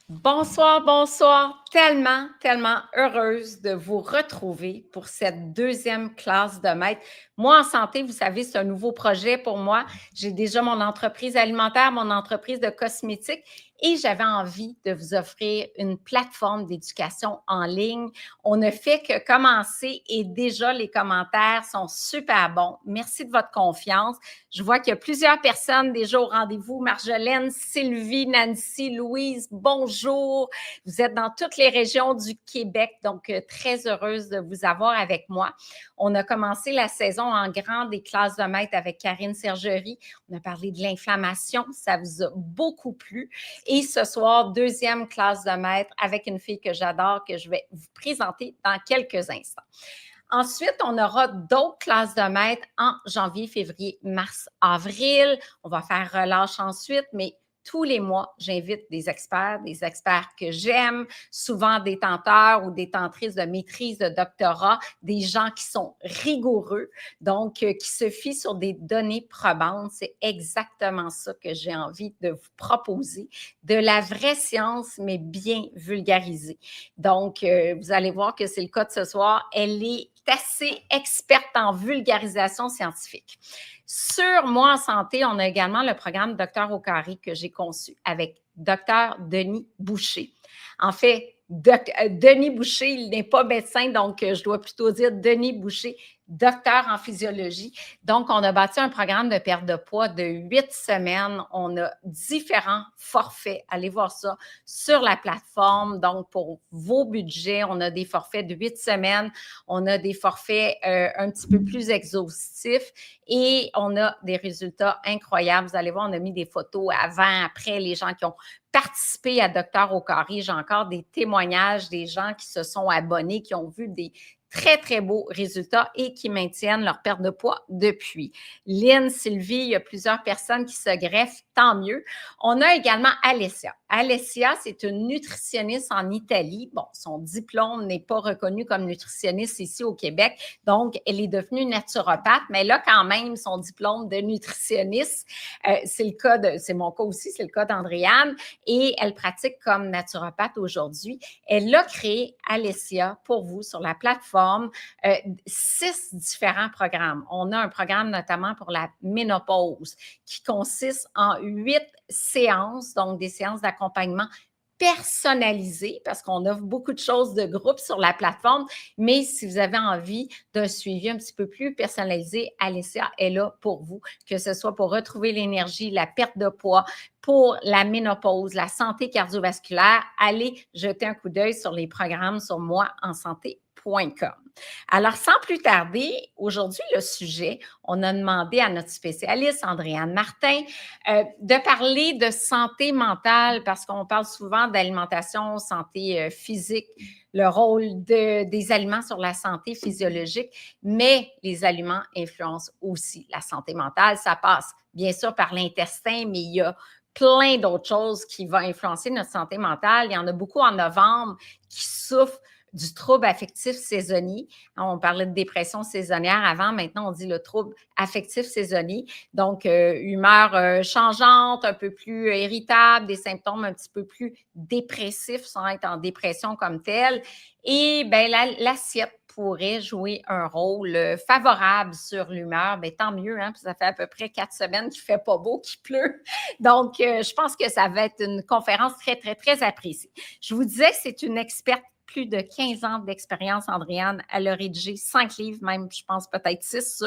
Bonsoir, bonsoir. Tellement heureuse de vous retrouver pour cette deuxième classe de maître. Moi, en santé, vous savez, c'est un nouveau projet pour moi. J'ai déjà mon entreprise alimentaire, mon entreprise de cosmétiques et j'avais envie de vous offrir une plateforme d'éducation en ligne. On ne fait que commencer et déjà les commentaires sont super bons. Merci de votre confiance. Je vois qu'il y a plusieurs personnes déjà au rendez-vous. Marjolaine, Sylvie, Nancy, Louise, bonjour. Vous êtes dans toutes les régions du Québec, donc très heureuse de vous avoir avec moi. On a commencé la saison en grand des classes de maître avec Karine Sergerie. On a parlé de l'inflammation, ça vous a beaucoup plu. Et ce soir, deuxième classe de maître avec une fille que j'adore, que je vais vous présenter dans quelques instants. Ensuite, on aura d'autres classes de maître en janvier, février, mars, avril. On va faire relâche ensuite, mais tous les mois, j'invite des experts que j'aime, souvent des tenteurs ou des tentrices de maîtrise, de doctorat, des gens qui sont rigoureux, donc qui se fient sur des données probantes. C'est exactement ça que j'ai envie de vous proposer, de la vraie science, mais bien vulgarisée. Donc, vous allez voir que c'est le cas de ce soir. Elle est assez experte en vulgarisation scientifique. Sur Moi en santé, on a également le programme Docteur au carré que j'ai conçu avec Docteur Denis Boucher. En fait, Denis Boucher, il n'est pas médecin, donc je dois plutôt dire Denis Boucher, docteur en physiologie. Donc, on a bâti un programme de perte de poids de 8 semaines. On a différents forfaits. Allez voir ça sur la plateforme. Donc, pour vos budgets, on a des forfaits de 8 semaines. On a des forfaits un petit peu plus exhaustifs et on a des résultats incroyables. Vous allez voir, on a mis des photos avant, après, les gens qui ont participé à Docteur au carré. J'ai encore des témoignages des gens qui se sont abonnés, qui ont vu des très beaux résultats et qui maintiennent leur perte de poids depuis. Lynn, Sylvie, il y a plusieurs personnes qui se greffent, tant mieux. On a également Alessia. Alessia, c'est une nutritionniste en Italie. Bon, son diplôme n'est pas reconnu comme nutritionniste ici au Québec, donc elle est devenue naturopathe, mais elle a quand même son diplôme de nutritionniste. C'est mon cas aussi, c'est le cas d'Andréane, et elle pratique comme naturopathe aujourd'hui. Elle a créé Alessia pour vous sur la plateforme 6 différents programmes. On a un programme notamment pour la ménopause qui consiste en 8 séances, donc des séances d'accompagnement personnalisées parce qu'on offre beaucoup de choses de groupe sur la plateforme, mais si vous avez envie d'un suivi un petit peu plus personnalisé, Alessia est là pour vous, que ce soit pour retrouver l'énergie, la perte de poids, pour la ménopause, la santé cardiovasculaire. Allez jeter un coup d'œil sur les programmes sur moiensanté.com. Alors, sans plus tarder, aujourd'hui, le sujet, on a demandé à notre spécialiste, Andréane Martin, de parler de santé mentale parce qu'on parle souvent d'alimentation, santé physique, le rôle des aliments sur la santé physiologique, mais les aliments influencent aussi la santé mentale. Ça passe bien sûr par l'intestin, mais il y a plein d'autres choses qui vont influencer notre santé mentale. Il y en a beaucoup en novembre qui souffrent du trouble affectif saisonnier. On parlait de dépression saisonnière avant, maintenant on dit le trouble affectif saisonnier. Donc, humeur changeante, un peu plus irritable, des symptômes un petit peu plus dépressifs sans être en dépression comme telle. Et bien, l'assiette pourrait jouer un rôle favorable sur l'humeur. Bien, tant mieux, hein, ça fait à peu près 4 semaines qu'il ne fait pas beau, qu'il pleut. Donc, je pense que ça va être une conférence très appréciée. Je vous disais que c'est une experte plus de 15 ans d'expérience, Andréane. Elle a rédigé 5 livres, même, je pense peut-être 6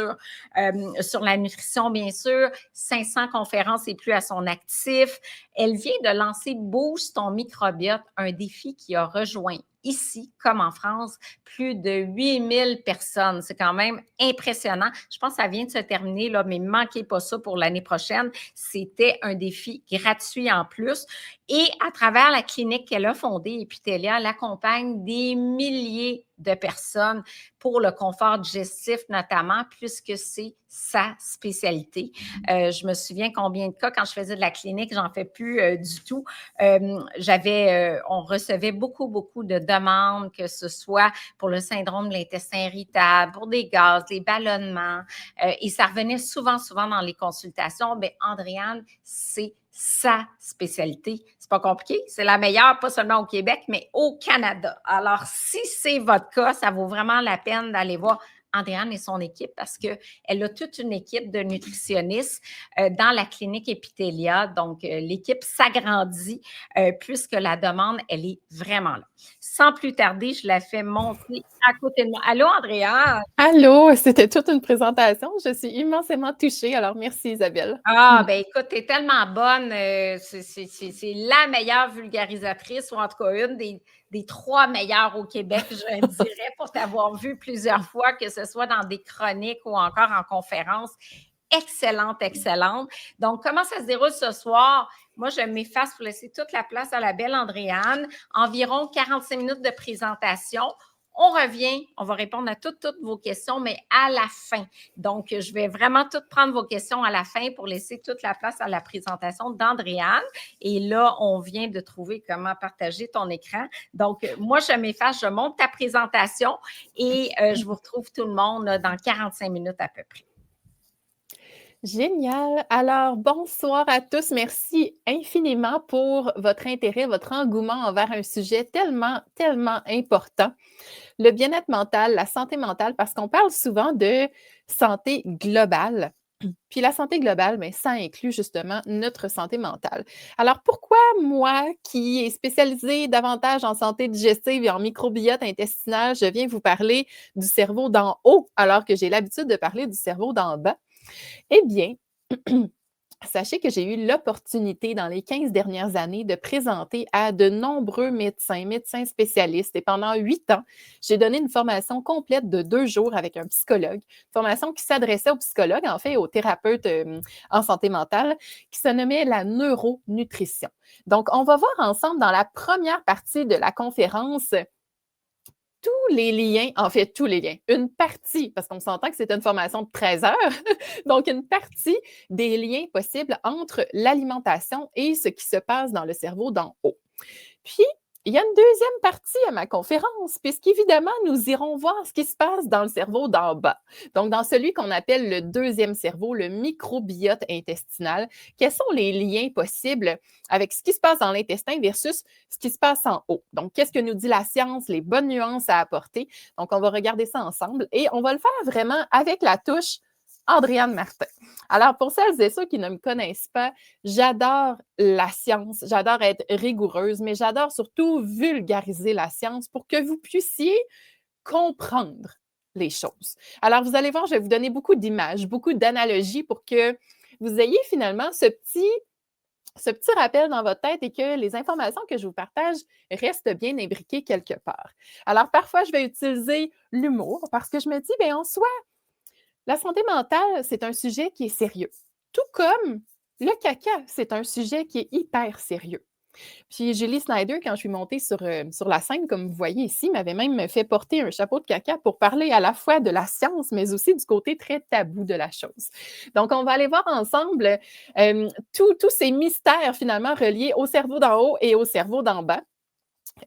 sur la nutrition, bien sûr, 500 conférences et plus à son actif. Elle vient de lancer Boost ton microbiote, un défi qui a rejoint ici, comme en France, plus de 8000 personnes. C'est quand même impressionnant. Je pense que ça vient de se terminer, là, mais ne manquez pas ça pour l'année prochaine. C'était un défi gratuit en plus. Et à travers la clinique qu'elle a fondée, Epitelia, elle accompagne des milliers de personnes pour le confort digestif notamment, puisque c'est sa spécialité. Je me souviens combien de cas, quand je faisais de la clinique, j'en fais plus du tout. On recevait beaucoup, beaucoup de demandes, que ce soit pour le syndrome de l'intestin irritable, pour des gaz, des ballonnements, et ça revenait souvent, souvent dans les consultations. Bien, Andréane, c'est sa spécialité. C'est pas compliqué, c'est la meilleure, pas seulement au Québec, mais au Canada. Alors, si c'est votre cas, ça vaut vraiment la peine d'aller voir Andréane et son équipe parce qu'elle a toute une équipe de nutritionnistes dans la clinique Epitelia. Donc, l'équipe s'agrandit puisque la demande, elle est vraiment là. Sans plus tarder, je la fais monter à côté de moi. Allô, Andréane? Allô, c'était toute une présentation. Je suis immensément touchée. Alors, merci Isabelle. Ah, ben écoute, tu es tellement bonne. C'est la meilleure vulgarisatrice, ou en tout cas une des 3 meilleures au Québec, je dirais, pour t'avoir vu plusieurs fois, que ce soit dans des chroniques ou encore en conférence. Excellente, excellente. Donc, comment ça se déroule ce soir? Moi, je m'efface pour laisser toute la place à la belle Andréane. Environ 45 minutes de présentation. On revient, on va répondre à toutes vos questions, mais à la fin. Donc, je vais vraiment toutes prendre vos questions à la fin pour laisser toute la place à la présentation d'Andréane. Et là, on vient de trouver comment partager ton écran. Donc, moi, je m'efface, je monte ta présentation et je vous retrouve tout le monde là, dans 45 minutes à peu près. Génial. Alors, bonsoir à tous. Merci infiniment pour votre intérêt, votre engouement envers un sujet tellement, tellement important. Le bien-être mental, la santé mentale, parce qu'on parle souvent de santé globale. Puis la santé globale, bien, ça inclut justement notre santé mentale. Alors pourquoi moi, qui est spécialisée davantage en santé digestive et en microbiote intestinal, je viens vous parler du cerveau d'en haut alors que j'ai l'habitude de parler du cerveau d'en bas? Eh bien, sachez que j'ai eu l'opportunité dans les 15 dernières années de présenter à de nombreux médecins spécialistes. Et pendant 8 ans, j'ai donné une formation complète de 2 jours avec un psychologue, formation qui s'adressait aux psychologues, en fait, aux thérapeutes en santé mentale, qui se nommait la neuronutrition. Donc, on va voir ensemble dans la première partie de la conférence tous les liens, en fait, tous les liens, une partie, parce qu'on s'entend que c'est une formation de 13 heures, donc une partie des liens possibles entre l'alimentation et ce qui se passe dans le cerveau d'en haut. Puis, il y a une deuxième partie à ma conférence, puisqu'évidemment, nous irons voir ce qui se passe dans le cerveau d'en bas. Donc, dans celui qu'on appelle le deuxième cerveau, le microbiote intestinal, quels sont les liens possibles avec ce qui se passe dans l'intestin versus ce qui se passe en haut. Donc, qu'est-ce que nous dit la science, les bonnes nuances à apporter? Donc, on va regarder ça ensemble et on va le faire vraiment avec la touche Andréane Martin. Alors, pour celles et ceux qui ne me connaissent pas, j'adore la science, j'adore être rigoureuse, mais j'adore surtout vulgariser la science pour que vous puissiez comprendre les choses. Alors, vous allez voir, je vais vous donner beaucoup d'images, beaucoup d'analogies pour que vous ayez finalement ce petit rappel dans votre tête et que les informations que je vous partage restent bien imbriquées quelque part. Alors, parfois, je vais utiliser l'humour parce que je me dis, bien, en soi, la santé mentale, c'est un sujet qui est sérieux. Tout comme le caca, c'est un sujet qui est hyper sérieux. Puis Julie Snyder, quand je suis montée sur la scène, comme vous voyez ici, m'avait même fait porter un chapeau de caca pour parler à la fois de la science, mais aussi du côté très tabou de la chose. Donc, on va aller voir ensemble tous ces mystères finalement reliés au cerveau d'en haut et au cerveau d'en bas.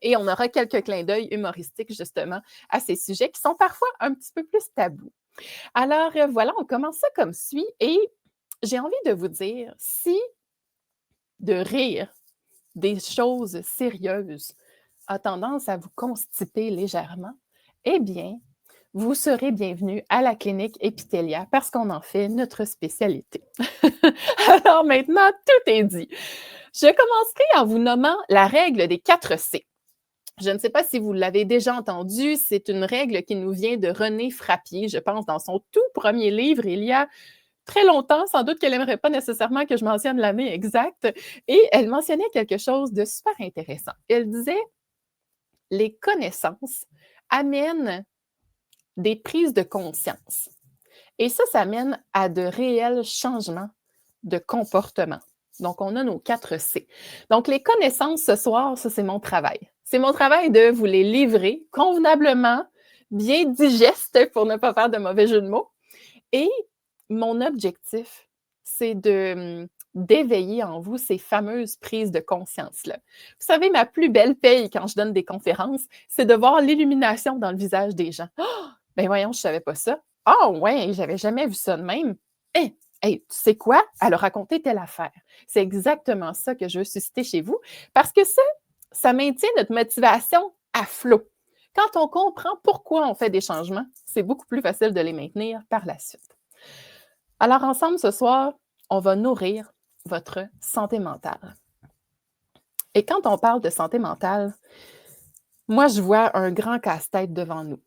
Et on aura quelques clins d'œil humoristiques justement à ces sujets qui sont parfois un petit peu plus tabous. Alors, voilà, on commence ça comme suit et j'ai envie de vous dire, si de rire des choses sérieuses a tendance à vous constiper légèrement, eh bien, vous serez bienvenue à la clinique Epitelia parce qu'on en fait notre spécialité. Alors maintenant, tout est dit. Je commencerai en vous nommant la règle des 4 C. Je ne sais pas si vous l'avez déjà entendu, c'est une règle qui nous vient de René Frappier, je pense, dans son tout premier livre, il y a très longtemps, sans doute qu'elle n'aimerait pas nécessairement que je mentionne l'année exacte, et elle mentionnait quelque chose de super intéressant. Elle disait « Les connaissances amènent des prises de conscience. » Et ça mène à de réels changements de comportement. Donc, on a nos 4 C. Donc, les connaissances ce soir, ça, c'est mon travail. C'est mon travail de vous les livrer convenablement, bien digestes, pour ne pas faire de mauvais jeu de mots. Et mon objectif, c'est d'éveiller en vous ces fameuses prises de conscience-là. Vous savez, ma plus belle paye quand je donne des conférences, c'est de voir l'illumination dans le visage des gens. «Ah! Ben voyons, je savais pas ça. Ah ouais, j'avais jamais vu ça de même. Hey, hey, tu sais quoi? Elle a raconté telle affaire.» C'est exactement ça que je veux susciter chez vous parce que ça maintient notre motivation à flot. Quand on comprend pourquoi on fait des changements, c'est beaucoup plus facile de les maintenir par la suite. Alors ensemble, ce soir, on va nourrir votre santé mentale. Et quand on parle de santé mentale, moi, je vois un grand casse-tête devant nous.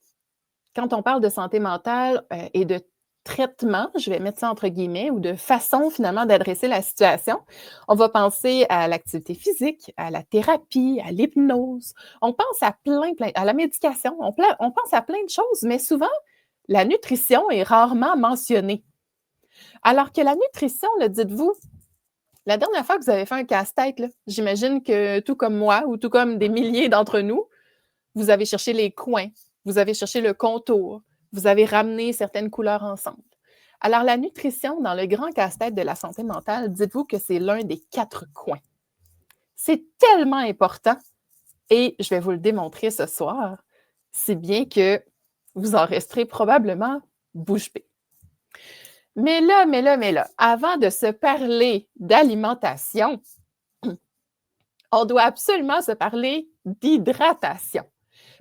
Quand on parle de santé mentale et de traitement, je vais mettre ça entre guillemets, ou de façon finalement d'adresser la situation, on va penser à l'activité physique, à la thérapie, à l'hypnose. On pense à à la médication, on pense à plein de choses, mais souvent, la nutrition est rarement mentionnée. Alors que la nutrition, là, dites-vous, la dernière fois que vous avez fait un casse-tête, là, j'imagine que tout comme moi ou tout comme des milliers d'entre nous, vous avez cherché les coins, vous avez cherché le contour, vous avez ramené certaines couleurs ensemble. Alors, la nutrition, dans le grand casse-tête de la santé mentale, dites-vous que c'est l'un des 4 coins. C'est tellement important et je vais vous le démontrer ce soir, si bien que vous en resterez probablement bouche bée. Mais là, avant de se parler d'alimentation, on doit absolument se parler d'hydratation.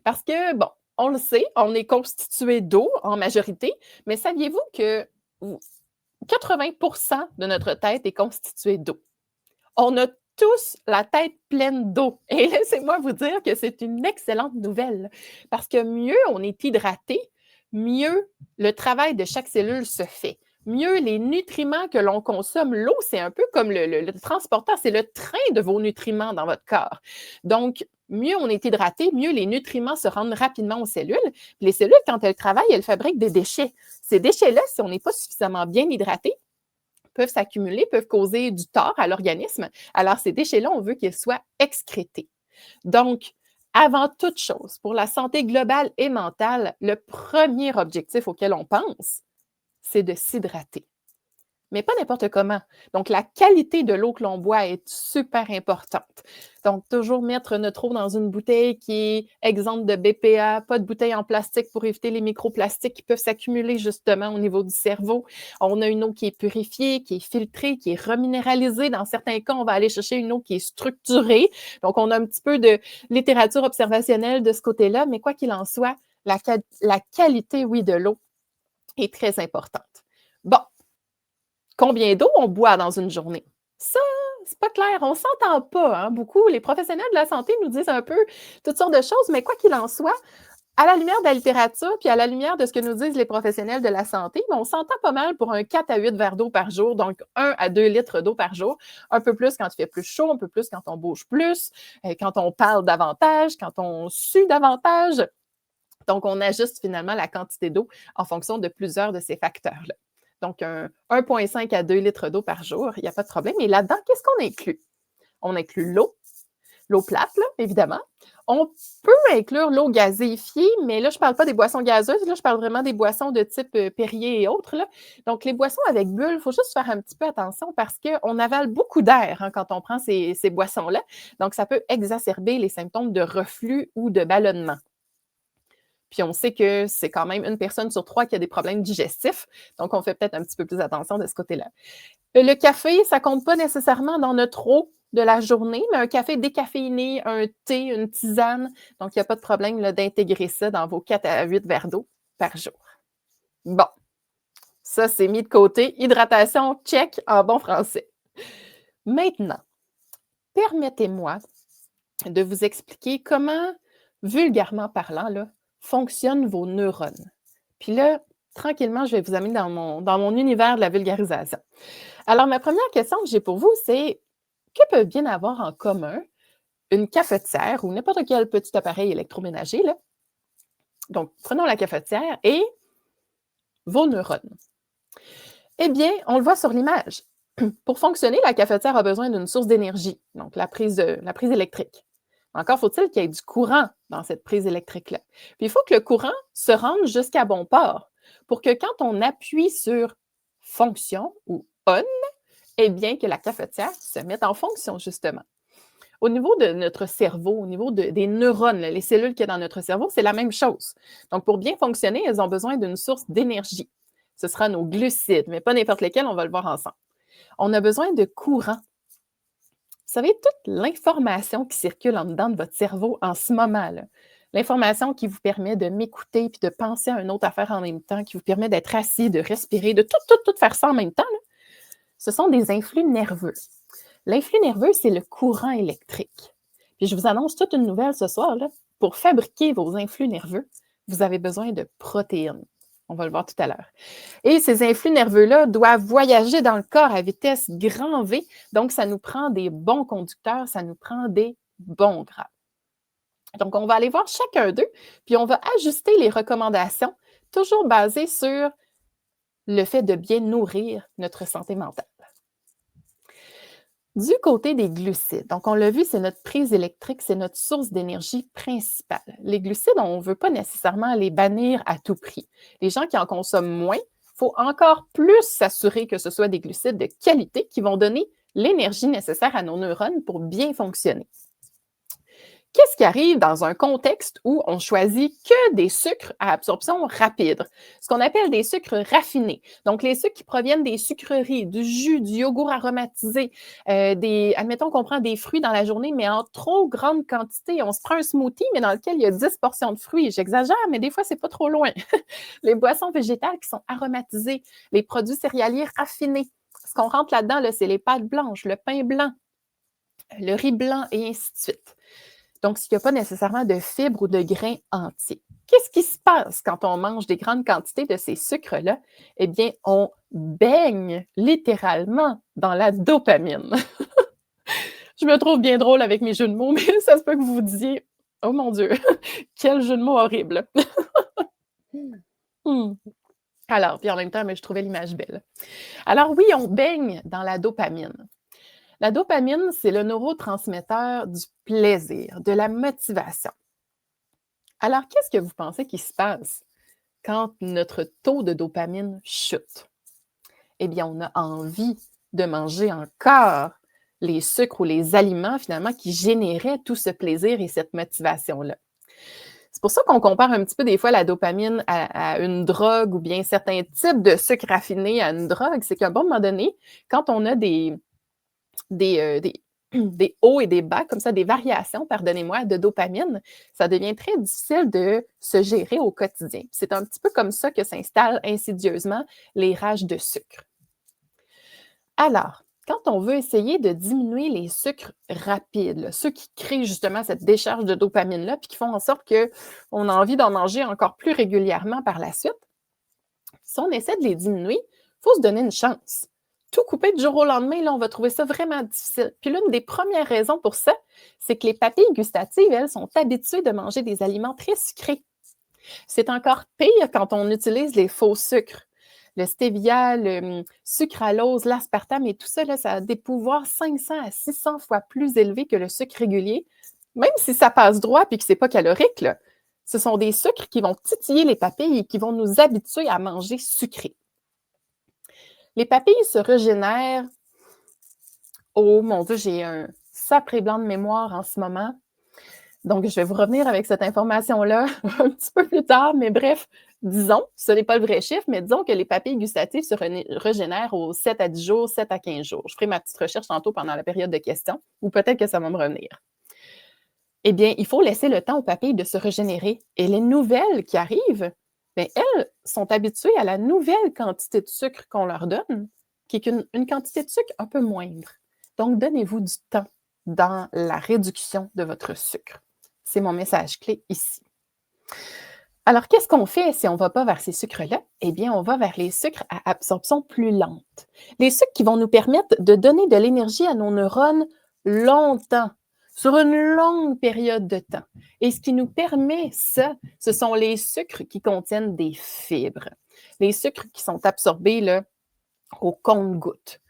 Parce que, bon, on le sait, on est constitué d'eau en majorité, mais saviez-vous que 80% de notre tête est constituée d'eau? On a tous la tête pleine d'eau. Et laissez-moi vous dire que c'est une excellente nouvelle, parce que mieux on est hydraté, mieux le travail de chaque cellule se fait. Mieux les nutriments que l'on consomme. L'eau, c'est un peu comme le transporteur, c'est le train de vos nutriments dans votre corps. Donc, mieux on est hydraté, mieux les nutriments se rendent rapidement aux cellules. Les cellules, quand elles travaillent, elles fabriquent des déchets. Ces déchets-là, si on n'est pas suffisamment bien hydraté, peuvent s'accumuler, peuvent causer du tort à l'organisme. Alors, ces déchets-là, on veut qu'ils soient excrétés. Donc, avant toute chose, pour la santé globale et mentale, le premier objectif auquel on pense, c'est de s'hydrater. Mais pas n'importe comment. Donc, la qualité de l'eau que l'on boit est super importante. Donc, toujours mettre notre eau dans une bouteille qui est exempte de BPA, pas de bouteille en plastique pour éviter les microplastiques qui peuvent s'accumuler justement au niveau du cerveau. On a une eau qui est purifiée, qui est filtrée, qui est reminéralisée. Dans certains cas, on va aller chercher une eau qui est structurée. Donc, on a un petit peu de littérature observationnelle de ce côté-là, mais quoi qu'il en soit, la qualité, oui, de l'eau est très importante. Bon. Combien d'eau on boit dans une journée? Ça, c'est pas clair. On ne s'entend pas beaucoup. Les professionnels de la santé nous disent un peu toutes sortes de choses, mais quoi qu'il en soit, à la lumière de la littérature puis à la lumière de ce que nous disent les professionnels de la santé, on s'entend pas mal pour un 4 à 8 verres d'eau par jour, donc 1 à 2 litres d'eau par jour. Un peu plus quand il fait plus chaud, un peu plus quand on bouge plus, quand on parle davantage, quand on sue davantage. Donc, on ajuste finalement la quantité d'eau en fonction de plusieurs de ces facteurs-là. Donc, 1,5 à 2 litres d'eau par jour, il n'y a pas de problème. Et là-dedans, qu'est-ce qu'on inclut? On inclut l'eau plate, là, évidemment. On peut inclure l'eau gazéifiée, mais là, je ne parle pas des boissons gazeuses, là, je parle vraiment des boissons de type Perrier et autres. Là. Donc, les boissons avec bulles, il faut juste faire un petit peu attention parce qu'on avale beaucoup d'air quand on prend ces boissons-là. Donc, ça peut exacerber les symptômes de reflux ou de ballonnement. Puis on sait que c'est quand même 1 personne sur 3 qui a des problèmes digestifs. Donc, on fait peut-être un petit peu plus attention de ce côté-là. Le café, ça ne compte pas nécessairement dans notre eau de la journée, mais un café décaféiné, un thé, une tisane. Donc, il n'y a pas de problème d'intégrer ça dans vos 4 à 8 verres d'eau par jour. Bon, ça, c'est mis de côté. Hydratation, check en bon français. Maintenant, permettez-moi de vous expliquer comment, vulgairement parlant, là, fonctionnent vos neurones. Puis là, tranquillement, je vais vous amener dans mon univers de la vulgarisation. Alors, ma première question que j'ai pour vous, c'est que peuvent bien avoir en commun une cafetière ou n'importe quel petit appareil électroménager, là? Donc, prenons la cafetière et vos neurones. Eh bien, on le voit sur l'image. Pour fonctionner, la cafetière a besoin d'une source d'énergie, donc la prise électrique. Encore faut-il qu'il y ait du courant dans cette prise électrique-là. Puis il faut que le courant se rende jusqu'à bon port pour que quand on appuie sur fonction ou on, eh bien que la cafetière se mette en fonction, justement. Au niveau de notre cerveau, au niveau des neurones, les cellules qu'il y a dans notre cerveau, c'est la même chose. Donc, pour bien fonctionner, elles ont besoin d'une source d'énergie. Ce sera nos glucides, mais pas n'importe lesquels, on va le voir ensemble. On a besoin de courant. Vous savez, toute l'information qui circule en dedans de votre cerveau en ce moment, là, l'information qui vous permet de m'écouter puis de penser à une autre affaire en même temps, qui vous permet d'être assis, de respirer, de tout faire ça en même temps, là, ce sont des influx nerveux. L'influx nerveux, c'est le courant électrique. Puis je vous annonce toute une nouvelle ce soir, là. Pour fabriquer vos influx nerveux, vous avez besoin de protéines. On va le voir tout à l'heure. Et ces influx nerveux-là doivent voyager dans le corps à vitesse grand V. Donc, ça nous prend des bons conducteurs, ça nous prend des bons gras. Donc, on va aller voir chacun d'eux, puis on va ajuster les recommandations, toujours basées sur le fait de bien nourrir notre santé mentale. Du côté des glucides, donc on l'a vu, c'est notre prise électrique, c'est notre source d'énergie principale. Les glucides, on ne veut pas nécessairement les bannir à tout prix. Les gens qui en consomment moins, il faut encore plus s'assurer que ce soit des glucides de qualité qui vont donner l'énergie nécessaire à nos neurones pour bien fonctionner. Qu'est-ce qui arrive dans un contexte où on choisit que des sucres à absorption rapide, ce qu'on appelle des sucres raffinés? Donc, les sucres qui proviennent des sucreries, du jus, du yogourt aromatisé, admettons qu'on prend des fruits dans la journée, mais en trop grande quantité. On se prend un smoothie, mais dans lequel il y a 10 portions de fruits. J'exagère, mais des fois, c'est pas trop loin. Les boissons végétales qui sont aromatisées, les produits céréaliers raffinés. Ce qu'on rentre là-dedans, là, c'est les pâtes blanches, le pain blanc, le riz blanc et ainsi de suite. Donc, s'il n'y a pas nécessairement de fibres ou de grains entiers. Qu'est-ce qui se passe quand on mange des grandes quantités de ces sucres-là? Eh bien, on baigne littéralement dans la dopamine. Je me trouve bien drôle avec mes jeux de mots, mais ça se peut que vous vous disiez « Oh mon Dieu, quel jeu de mots horrible! » Alors, puis en même temps, mais je trouvais l'image belle. Alors oui, on baigne dans la dopamine. La dopamine, c'est le neurotransmetteur du plaisir, de la motivation. Alors, qu'est-ce que vous pensez qui se passe quand notre taux de dopamine chute? Eh bien, on a envie de manger encore les sucres ou les aliments, finalement, qui généraient tout ce plaisir et cette motivation-là. C'est pour ça qu'on compare un petit peu des fois la dopamine à une drogue ou bien certains types de sucres raffinés à une drogue. C'est qu'à un bon moment donné, quand on a des hauts et des bas, comme ça, des variations, pardonnez-moi, de dopamine, ça devient très difficile de se gérer au quotidien. C'est un petit peu comme ça que s'installent insidieusement les rages de sucre. Alors, quand on veut essayer de diminuer les sucres rapides, là, ceux qui créent justement cette décharge de dopamine-là, puis qui font en sorte qu'on a envie d'en manger encore plus régulièrement par la suite, si on essaie de les diminuer, il faut se donner une chance. Tout couper du jour au lendemain, là, on va trouver ça vraiment difficile. Puis l'une des premières raisons pour ça, c'est que les papilles gustatives, elles, sont habituées de manger des aliments très sucrés. C'est encore pire quand on utilise les faux sucres. Le stevia, le sucralose, l'aspartame et tout ça, là, ça a des pouvoirs 500 à 600 fois plus élevés que le sucre régulier, même si ça passe droit et que ce n'est pas calorique. Là, ce sont des sucres qui vont titiller les papilles et qui vont nous habituer à manger sucré. Les papilles se régénèrent. Oh mon Dieu, j'ai un sacré blanc de mémoire en ce moment. Donc, je vais vous revenir avec cette information-là un petit peu plus tard, mais bref, disons, ce n'est pas le vrai chiffre, mais disons que les papilles gustatives se régénèrent aux 7 à 10 jours, 7 à 15 jours. Je ferai ma petite recherche tantôt pendant la période de questions, ou peut-être que ça va me revenir. Eh bien, il faut laisser le temps aux papilles de se régénérer. Et les nouvelles qui arrivent, bien, elles sont habituées à la nouvelle quantité de sucre qu'on leur donne, qui est une quantité de sucre un peu moindre. Donc, donnez-vous du temps dans la réduction de votre sucre. C'est mon message clé ici. Alors, qu'est-ce qu'on fait si on ne va pas vers ces sucres-là? Eh bien, on va vers les sucres à absorption plus lente. Les sucres qui vont nous permettre de donner de l'énergie à nos neurones longtemps, sur une longue période de temps. Et ce qui nous permet ça, ce sont les sucres qui contiennent des fibres. Les sucres qui sont absorbés là, au compte-gouttes.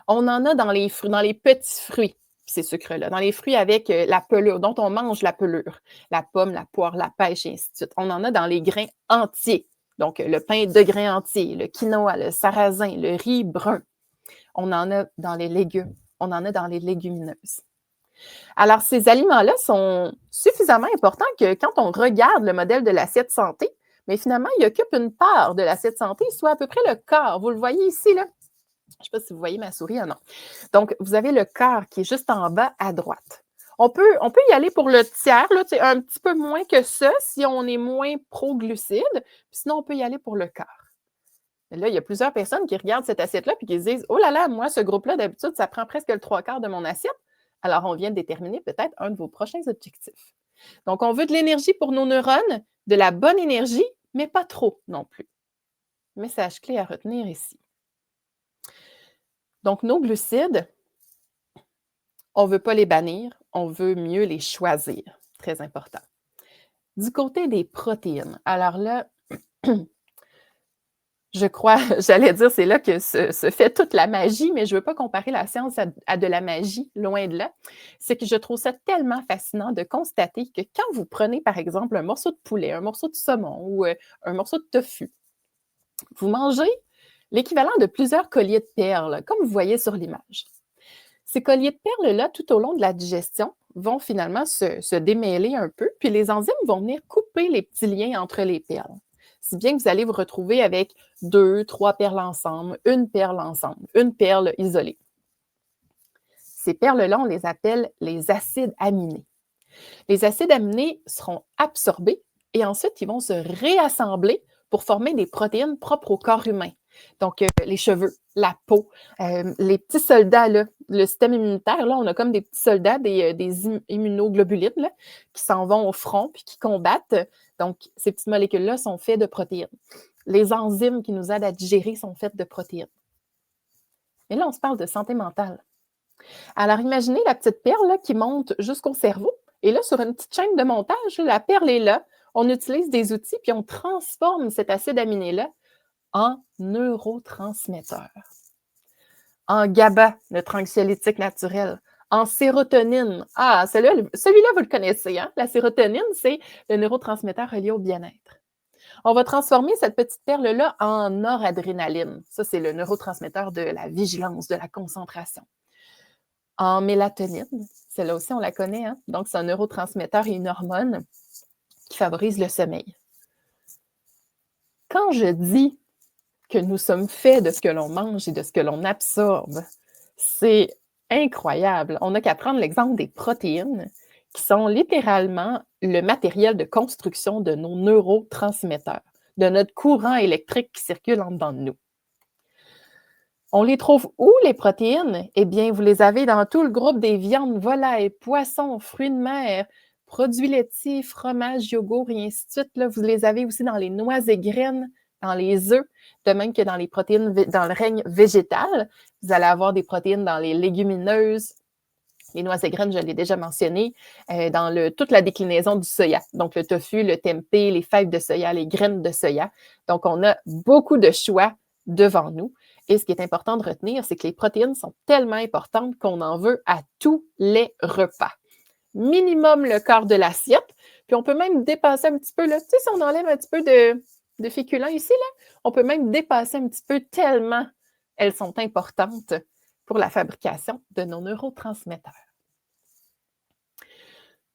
On en a dans les petits fruits, ces sucres-là, dans les fruits avec la pelure, dont on mange la pelure, la pomme, la poire, la pêche, et ainsi de suite. On en a dans les grains entiers, Donc, le pain de grain entier, le quinoa, le sarrasin, le riz brun. On en a dans les légumes, on en a dans les légumineuses. Alors, ces aliments-là sont suffisamment importants que quand on regarde le modèle de l'assiette santé, mais finalement, ils occupent une part de l'assiette santé, soit à peu près le quart. Vous le voyez ici, là? Je ne sais pas si vous voyez ma souris ou non. Donc, vous avez le quart qui est juste en bas à droite. On peut y aller pour le tiers, là, un petit peu moins que ça, si on est moins pro-glucides. Sinon, on peut y aller pour le quart. Et là, il y a plusieurs personnes qui regardent cette assiette-là et qui se disent « Oh là là, moi, ce groupe-là, d'habitude, ça prend presque le 3/4 de mon assiette. » Alors, on vient de déterminer peut-être un de vos prochains objectifs. Donc, on veut de l'énergie pour nos neurones, de la bonne énergie, mais pas trop non plus. Message clé à retenir ici. Donc, nos glucides, on ne veut pas les bannir, on veut mieux les choisir. Très important. Du côté des protéines, alors là, je crois, j'allais dire, c'est là que se fait toute la magie, mais je ne veux pas comparer la science à de la magie, loin de là. C'est que je trouve ça tellement fascinant de constater que quand vous prenez, par exemple, un morceau de poulet, un morceau de saumon ou un morceau de tofu, vous mangez l'équivalent de plusieurs colliers de perles, comme vous voyez sur l'image. Ces colliers de perles-là, tout au long de la digestion, vont finalement se démêler un peu, puis les enzymes vont venir couper les petits liens entre les perles. Si bien que vous allez vous retrouver avec 2, 3 perles ensemble, une perle ensemble, une perle isolée. Ces perles-là, on les appelle les acides aminés. Les acides aminés seront absorbés et ensuite, ils vont se réassembler pour former des protéines propres au corps humain. Donc, les cheveux, la peau, les petits soldats, là, le système immunitaire, là, on a comme des petits soldats, des immunoglobulines là, qui s'en vont au front puis qui combattent. Donc, ces petites molécules-là sont faites de protéines. Les enzymes qui nous aident à digérer sont faites de protéines. Mais là, on se parle de santé mentale. Alors, imaginez la petite perle là, qui monte jusqu'au cerveau. Et là, sur une petite chaîne de montage, la perle est là. On utilise des outils, puis on transforme cet acide aminé-là en neurotransmetteur, en GABA, notre anxiolytique naturel, en sérotonine. Ah, celui-là, vous le connaissez, hein? La sérotonine, c'est le neurotransmetteur relié au bien-être. On va transformer cette petite perle-là en noradrénaline. Ça, c'est le neurotransmetteur de la vigilance, de la concentration. En mélatonine, celle-là aussi, on la connaît, hein? Donc, c'est un neurotransmetteur et une hormone qui favorise le sommeil. Quand je dis que nous sommes faits de ce que l'on mange et de ce que l'on absorbe, c'est incroyable. On n'a qu'à prendre l'exemple des protéines, qui sont littéralement le matériel de construction de nos neurotransmetteurs, de notre courant électrique qui circule en dedans de nous. On les trouve où, les protéines? Eh bien, vous les avez dans tout le groupe des viandes, volailles, poissons, fruits de mer, produits laitiers, fromages, yogourts et ainsi de suite. Là, vous les avez aussi dans les noix et graines, dans les œufs, de même que dans les protéines dans le règne végétal. Vous allez avoir des protéines dans les légumineuses, les noix et graines, je l'ai déjà mentionné, dans toute la déclinaison du soya. Donc, le tofu, le tempeh, les fèves de soya, les graines de soya. Donc, on a beaucoup de choix devant nous. Et ce qui est important de retenir, c'est que les protéines sont tellement importantes qu'on en veut à tous les repas. Minimum le quart de l'assiette. Puis, on peut même dépasser un petit peu, là, tu sais, si on enlève un petit peu de féculents ici, là, on peut même dépasser un petit peu tellement elles sont importantes pour la fabrication de nos neurotransmetteurs.